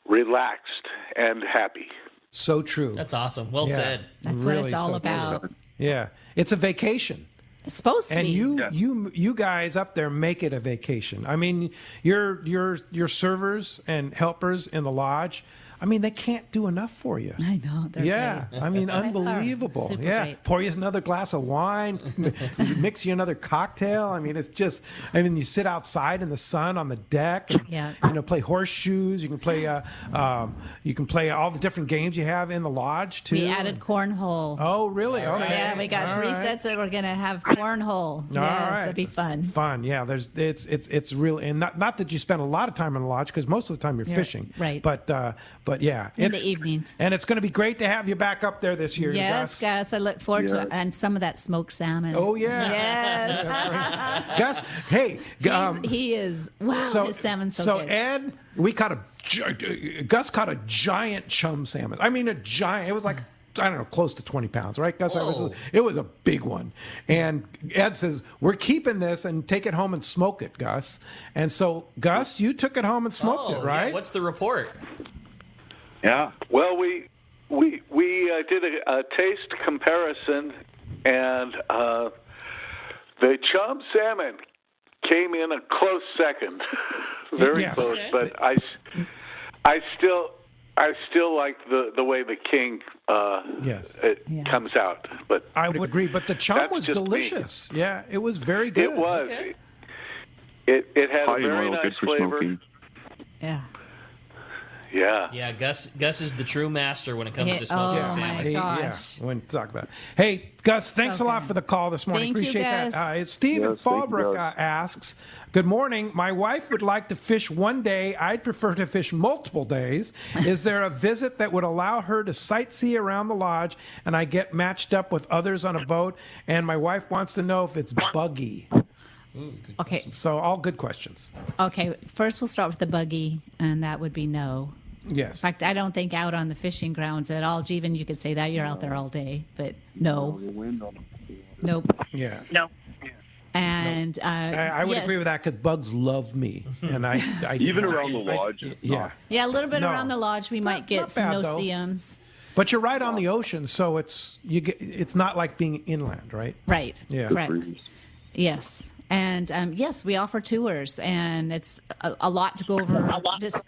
relaxed and happy. So true. That's awesome. Well said. That's what it's all about. True. Yeah. It's a vacation. It's supposed to be. And you guys up there make it a vacation. I mean, your servers and helpers in the lodge, I mean, they can't do enough for you. I know. Yeah. Great. I mean, unbelievable. Super yeah. great. Pour you another glass of wine, mix you another cocktail. I mean, it's just, I mean, you sit outside in the sun on the deck and, play horseshoes. You can play all the different games you have in the lodge too. We added cornhole. Oh, really? Okay. Yeah, we got three sets that we're going to have cornhole. Yes, it'll be fun. Fun. Yeah. It's really, and not that you spend a lot of time in the lodge because most of the time you're fishing. Right. But yeah, in the evenings. And it's going to be great to have you back up there this year. Yes, Gus. I look forward to it. And some of that smoked salmon. Oh, yeah. Yes. Gus, hey. He is, wow, his salmon's so good. Ed, Gus caught a giant chum salmon. I mean, a giant. It was like, I don't know, close to 20 pounds, right, Gus? It was a big one. And Ed says, we're keeping this and take it home and smoke it, Gus. And so, Gus, you took it home and smoked it, right? Yeah. What's the report? Yeah. Well, we did a taste comparison, and the chum salmon came in a close second, very close. Okay. But I still like the way the king comes out. But I would agree. But the chum was delicious. Me. Yeah, it was very good. It was. Okay. It had a very nice flavor. Smoking. Yeah. Yeah. Yeah, Gus is the true master when it comes to smoking salmon. My gosh. When talk about it. Hey, Gus, thanks a lot for the call this morning. Thank Appreciate you, that. Steve in Fallbrook asks, good morning. My wife would like to fish one day. I'd prefer to fish multiple days. Is there a visit that would allow her to sightsee around the lodge and I get matched up with others on a boat? And my wife wants to know if it's buggy. Ooh, okay. So all good questions. Okay. First, we'll start with the buggy, and that would be no. Yes. In fact, I don't think out on the fishing grounds at all. Jeevan, you could say that you're out there all day, but no. Nope. Yeah. No. And I would agree with that because bugs love me, and I even around the lodge. Yeah, a little bit around the lodge, we might get some no-see-ums. But you're right on the ocean, so it's not like being inland, right? Right. Yeah. Correct. Yes, and yes, we offer tours, and it's a lot to go over. Just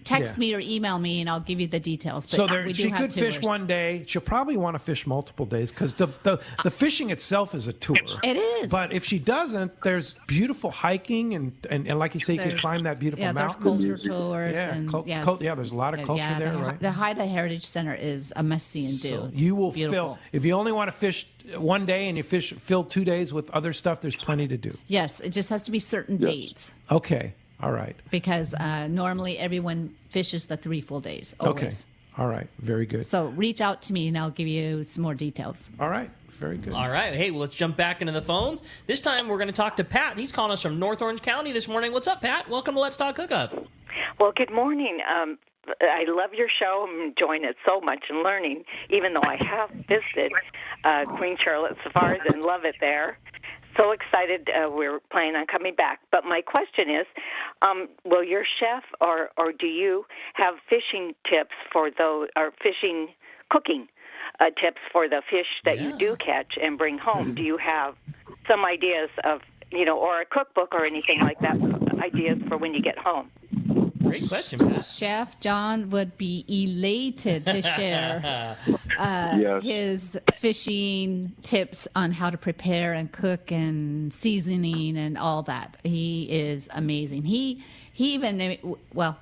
text me or email me, and I'll give you the details. But so she could fish one day. She'll probably want to fish multiple days because the fishing itself is a tour. It is. But if she doesn't, there's beautiful hiking and like you say, you can climb that beautiful mountain. There's culture tours. There's a lot of culture there, right? The Haida Heritage Center is a must-see and do. So you will fill. If you only want to fish one day and you fill 2 days with other stuff, there's plenty to do. Yes, it just has to be certain dates. Okay. All right. Because normally everyone fishes the 3 full days. Always. Okay. All right. Very good. So reach out to me and I'll give you some more details. All right. Very good. All right. Hey, well, let's jump back into the phones. This time we're going to talk to Pat. He's calling us from North Orange County this morning. What's up, Pat? Welcome to Let's Talk Hookup. Well, good morning. I love your show. I'm enjoying it so much and learning, even though I have visited Queen Charlotte Safaris and love it there. so excited. We're planning on coming back. But my question is, will your chef or do you have fishing tips for those, or cooking tips for the fish that you do catch and bring home? Do you have some ideas of, or a cookbook or anything like that, ideas for when you get home? Great question, Pat. Chef John would be elated to share his fishing tips on how to prepare and cook and seasoning and all that. He is amazing. He even,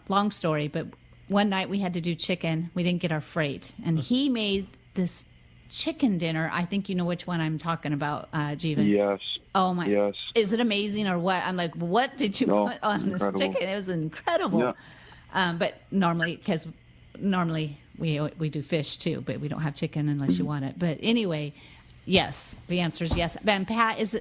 long story, but one night we had to do chicken. We didn't get our freight. And he made this chicken dinner. I think you know which one I'm talking about, Jeevan. Yes. Oh my! Yes. Is it amazing or what? I'm like, what did you put on this chicken? It was incredible. Yeah. But normally we do fish too, but we don't have chicken unless you want it. But anyway, yes, the answer is yes. And Pat, is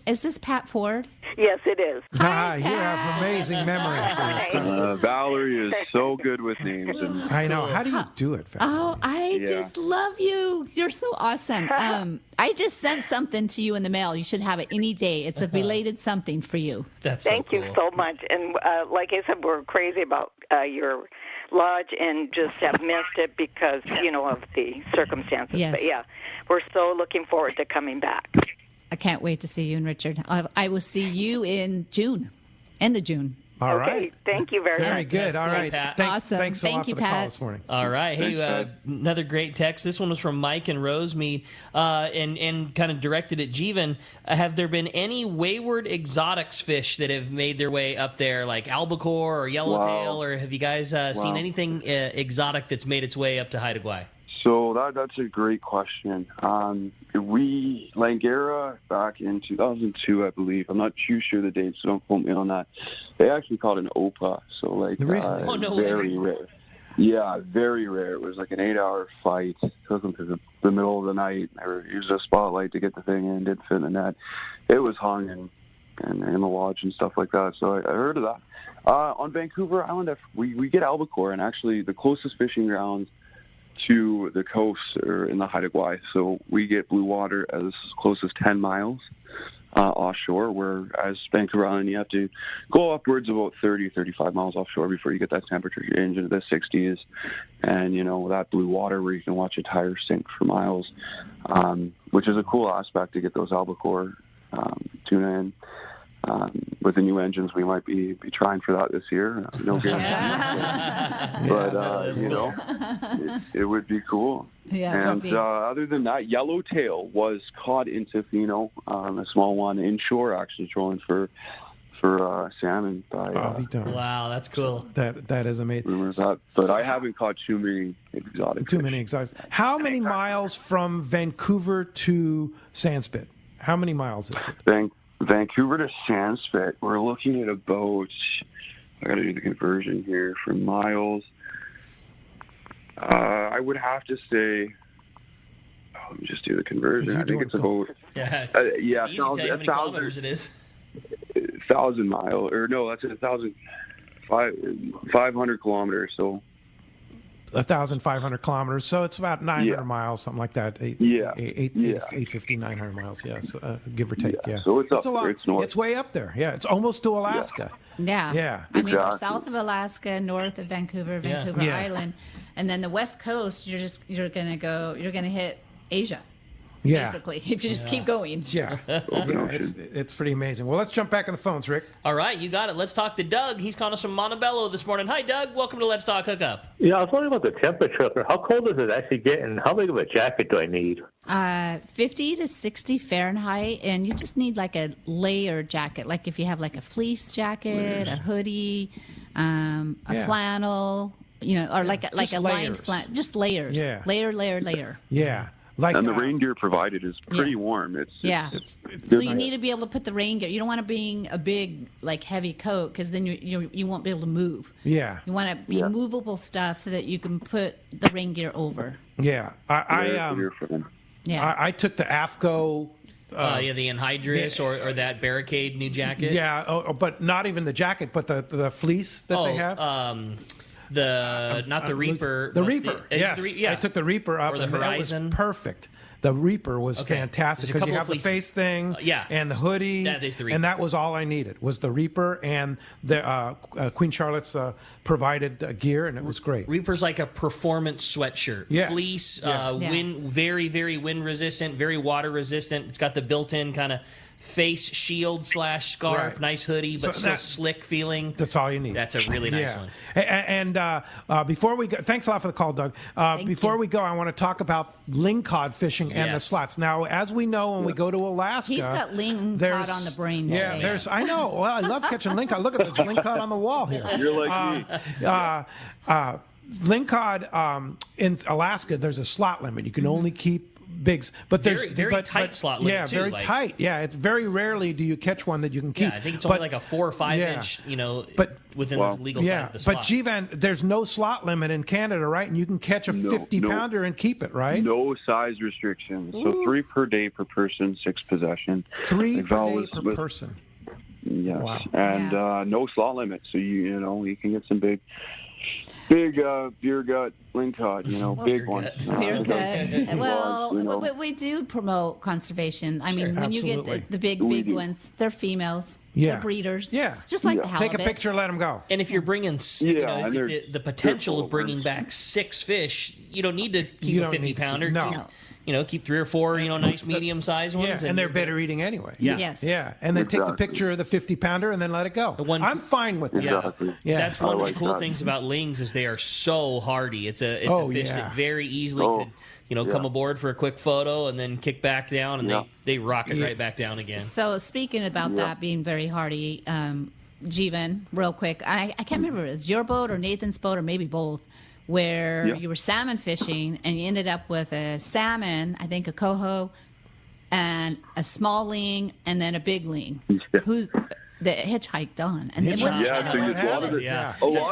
this Pat Ford? Yes, it is. You have amazing memory. Valerie is so good with names. And I know. How do you do it, Valerie? Oh, I just love you. You're so awesome. I just sent something to you in the mail. You should have it any day. It's a belated something for you. Thank you so much. And like I said, we're crazy about your lodge and just have missed it because, of the circumstances. Yes. But yeah, we're so looking forward to coming back. I can't wait to see you and Richard. I will see you in June, end of June. All right. Thank you very much. Very good. All right. Pat. Awesome. Thanks a lot for the call this morning. All right. Hey, another great text. This one was from Mike and Rosemead and kind of directed at Jeevan. Have there been any wayward exotics fish that have made their way up there, like albacore or yellowtail, or have you guys seen anything exotic that's made its way up to Haida Gwaii? So that's a great question. Langara back in 2002, I believe. I'm not too sure the date, so don't quote me on that. They actually called it an OPA, so very rare. Yeah, very rare. It was like an 8-hour fight. Took them to the middle of the night. They used a spotlight to get the thing in. Didn't fit in the net. It was hung in the lodge and stuff like that. So I heard of that. On Vancouver Island, we get albacore, and actually the closest fishing grounds to the coast or in the Haida Gwaii. So we get blue water as close as 10 miles offshore, whereas Vancouver Island, you have to go upwards about 30, 35 miles offshore before you get that temperature change into the 60s. And, that blue water where you can watch a tire sink for miles, which is a cool aspect to get those albacore tuna in. With the new engines, we might be trying for that this year. No guarantee. But, it would be cool. Yeah, and other than that, yellowtail was caught in Tofino, a small one inshore, actually trolling for salmon. Wow, that's cool. That is amazing. But I haven't caught too many exotics. How many miles from Vancouver to Sandspit? How many miles is it? Vancouver to Sandspit, we're looking at about, I got to do the conversion here for miles. I would have to say, let me just do the conversion. I think it's about, easy to tell you how many kilometers it is. 1,000 miles, or no, that's 500 kilometers, so. 1,500 kilometers, so it's about 900 miles, something like that. 850, 900 miles, yes, give or take. Yeah, so it's a lot. It's way up there. Yeah, it's almost to Alaska. Yeah. I mean, we're south of Alaska, north of Vancouver Island, and then the west coast. You're gonna hit Asia. Yeah. Basically, if you just keep going. Yeah, it's pretty amazing. Well, let's jump back on the phones, Rick. All right, you got it. Let's talk to Doug. He's calling us from Montebello this morning. Hi, Doug. Welcome to Let's Talk Hookup. Yeah, I was wondering about the temperature up there. How cold does it actually get, and how big of a jacket do I need? 50 to 60 Fahrenheit, and you just need like a layer jacket. Like if you have like a fleece jacket, a hoodie, a flannel, or like a lined flannel. Just layers. Yeah. Layer. Yeah. And the rain gear provided is pretty warm. So you need to be able to put the rain gear. You don't want to bring a big, heavy coat because then you won't be able to move. Yeah. You want to be movable stuff so that you can put the rain gear over. Yeah. I took the AFCO. The anhydrous or that barricade new jacket. Yeah, but not even the jacket, but the fleece that they have. Not the Reaper. The Reaper. Yes. I took the Reaper up, or the and Horizon. that was perfect. the Reaper was fantastic There's a because you couple have of the face thing and the hoodie. That is the Reaper. And that was all I needed was the Reaper, and the Queen Charlotte's provided gear, and it was great. Reaper's like a performance sweatshirt. Yes. Fleece, Yeah. wind, very, very wind resistant, very water resistant. It's got the built-in kind of face shield / scarf, Right. nice hoodie, but So still that- slick feeling. That's all you need. That's a really nice one. And before we go, thanks a lot for the call, Doug. Before we go, I want to talk about lingcod fishing and the Yes. slots. Now, as we know, when we go to Alaska, He's got lingcod on the brain Yeah, today. there's. I know. Well, I love catching lingcod. Look at there's lingcod on the wall here. You're like me. Lingcod in Alaska, there's a slot limit. You can only keep bigs, but there's Very tight slot limit, Yeah, too, very like- tight. Yeah, it's very rarely do you catch one that you can keep. Yeah, I think it's only like a 4 or 5 yeah. inch, but within the legal size of the slot. But Jivan, there's no slot limit in Canada, right? And you can catch a 50-pounder and keep it, right? No size restrictions. So 3 per day per person, 6 possession. 3 Like per Val day was per with- person. Yes, Wow. and no slot limit. So you can get some big beer gut lingcod. Big ones. Beer gut. Well, you know. we do promote conservation. I mean, Sure, when you absolutely. get the big We do. ones, they're females. Yeah. They're breeders. Yeah. It's just like the halibut. Take a picture, let them go. And if you're bringing, and they're- the potential they're of bringing back 6 fish, you don't need to keep You a don't need to 50-pounder. keep- no. Keep 3 or 4, nice medium-sized ones. Yeah, and they're better eating anyway. Yeah. Yes. Yeah, and then take the Exactly. picture of the 50-pounder and then let it go. I'm fine with that. Exactly. Yeah. That's one of like the cool that. things about lings is they are so hardy. It's a fish that very easily could come aboard for a quick photo and then kick back down, and they rock it right back down again. So speaking about that being very hardy, Jivan, real quick, I can't remember if it was your boat or Nathan's boat or maybe both, where you were salmon fishing and you ended up with a salmon, I think a coho, and a small ling, and then a big ling. Who's the hitchhiked on? And it was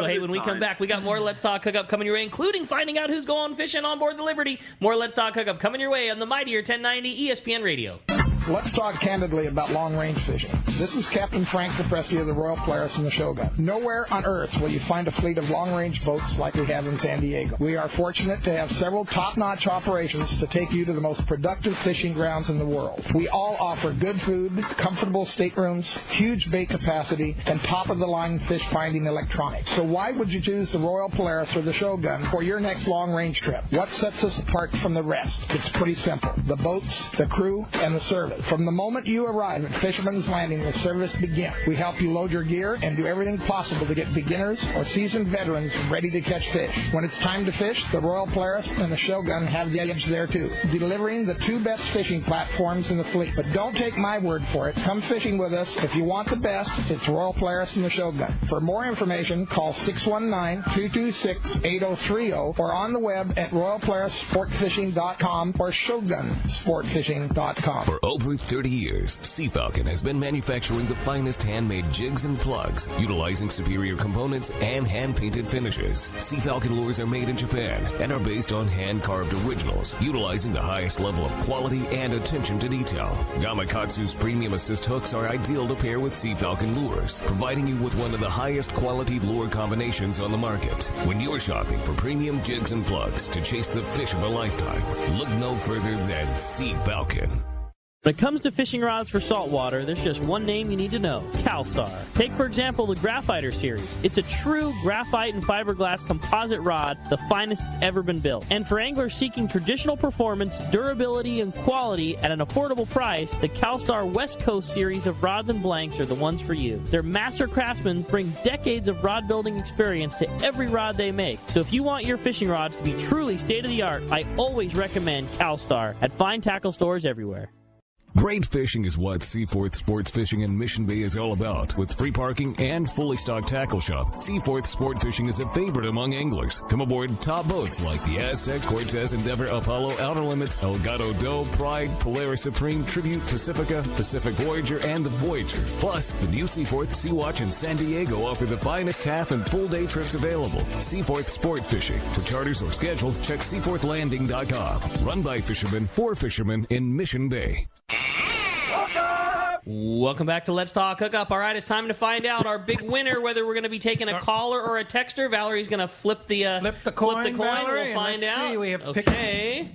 Hey, when we come back, we got more Let's Talk Hookup coming your way, including finding out who's going fishing on board the Liberty. More Let's Talk Hookup coming your way on the mightier 1090 ESPN Radio. Let's talk candidly about long-range fishing. This is Captain Frank DePresti of the Royal Polaris and the Shogun. Nowhere on Earth will you find a fleet of long-range boats like we have in San Diego. We are fortunate to have several top-notch operations to take you to the most productive fishing grounds in the world. We all offer good food, comfortable staterooms, huge bait capacity, and top-of-the-line fish-finding electronics. So why would you choose the Royal Polaris or the Shogun for your next long-range trip? What sets us apart from the rest? It's pretty simple. The boats, the crew, and the service. From the moment you arrive at Fisherman's Landing, the service begins. We help you load your gear and do everything possible to get beginners or seasoned veterans ready to catch fish. When it's time to fish, the Royal Polaris and the Shogun have the edge there too, delivering the 2 best fishing platforms in the fleet. But don't take my word for it. Come fishing with us. If you want the best, it's Royal Polaris and the Shogun. For more information, call 619-226-8030 or on the web at royalpolarissportfishing.com or shogunsportfishing.com. For over 30 years, Sea Falcon has been manufacturing the finest handmade jigs and plugs, utilizing superior components and hand-painted finishes. Sea Falcon lures are made in Japan and are based on hand-carved originals, utilizing the highest level of quality and attention to detail. Kamakatsu's premium assist hooks are ideal to pair with Sea Falcon lures, providing you with one of the highest quality lure combinations on the market. When you're shopping for premium jigs and plugs to chase the fish of a lifetime, look no further than Sea Falcon. When it comes to fishing rods for saltwater, there's just one name you need to know, CalStar. Take, for example, the Graphiter series. It's a true graphite and fiberglass composite rod, the finest it's ever been built. And for anglers seeking traditional performance, durability, and quality at an affordable price, the CalStar West Coast series of rods and blanks are the ones for you. Their master craftsmen bring decades of rod building experience to every rod they make. So if you want your fishing rods to be truly state-of-the-art, I always recommend CalStar at fine tackle stores everywhere. Great fishing is what Seaforth Sports Fishing in Mission Bay is all about. With free parking and fully stocked tackle shop, Seaforth Sport Fishing is a favorite among anglers. Come aboard top boats like the Aztec, Cortez, Endeavor, Apollo, Outer Limits, Elgato Doe, Pride, Polaris Supreme, Tribute, Pacifica, Pacific Voyager, and the Voyager. Plus, the new Seaforth Sea Watch in San Diego offer the finest half and full day trips available. Seaforth Sport Fishing. For charters or schedule, check seaforthlanding.com. Run by fishermen for fishermen in Mission Bay. Welcome back to Let's Talk Hookup. All right, it's time to find out our big winner, whether we're going to be taking a caller or a texter. Valerie's going to flip the coin. Valerie, We'll find and out. see. We have okay.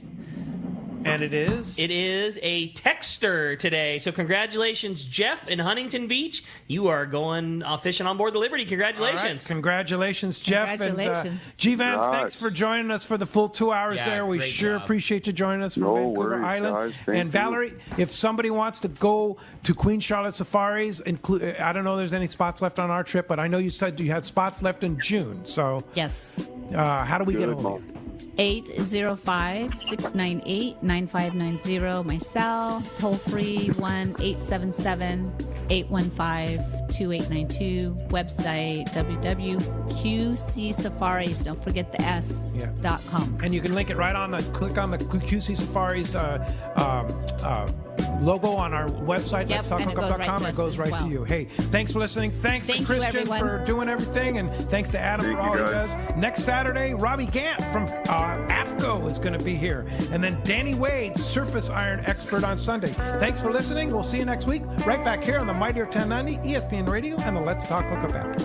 And it is? It is a texter today. So congratulations, Jeff in Huntington Beach. You are going fishing on board the Liberty. Congratulations. All right. Congratulations, Jeff. Congratulations. And, G-Van, thanks for joining us for the full 2 hours there. We sure appreciate you joining us from Vancouver Island. And Valerie, if somebody wants to go to Queen Charlotte Safaris, I don't know if there's any spots left on our trip, but I know you said you had spots left in June. So yes. How do we get a hold of you? 805-698-9590. My cell, toll free 1-877-815-2892. Website www.qcsafaris, don't forget the S.com. And you can link it right on click on the QC Safaris logo on our website, letstalkhookup.com. It goes right to you. Hey, thanks for listening. Thanks to Christian for doing everything, and thanks to Adam for all he does. Next Saturday, Robbie Gant from AFCO is going to be here, and then Danny Wade, surface iron expert, on Sunday. Thanks for listening. We'll see you next week, right back here on the Mightier 1090, ESPN Radio, and the Let's Talk Hookup app.